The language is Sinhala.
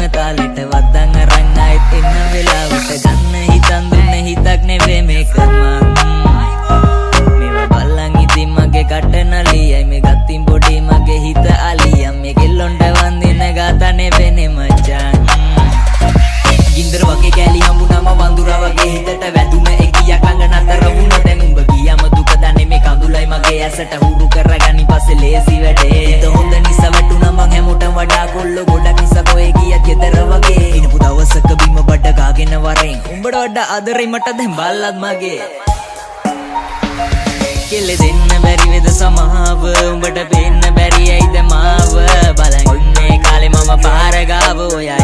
අන්තිම තාලෙට වද්දන් අරන් ආයෙත් එන්න වෙලාවට ගන්න හිතන් දුන්න හිතක් නෙවේ මේක මේවා බල්ලන් ඉතින් මගේ කට නලියයි මේ ගත්තින් පොඩි මගේ හිත අලියම් මේ කෙල්ලොන්ට වන්දින ගාතා නෙවෙනේ මචං ගින්දර වගේ කැලි හම්බුනම වඳුරා වගේ හිතට වැදුන එකියක් අඟ නතර වුණ දැන් උඹ ගියම දුක දන්නේ මේ කඳුලයි මගේ ඇසට හුරු කරගනි පස්සේ ලේසි වැඩේ හිත හොඳ නිසා වැටුණා මං හැමෝටම වඩා කොල්ලෝ ගොඩක් නිසා කොහෙ ගියත් ගෙදර වගේ ඉනපු දවසක බිම බඩ ගාගෙන වරෙන් උඹට වඩා ආදරේ මට දැන් බල්ලත් මගේ කෙල්ලේ දෙන්න බැරි වෙද සමාව උඹට පේන්න බැරි ඇයිද මාව බලන් ඉන්නේ කාලේ මම පාර ගාව ඔයා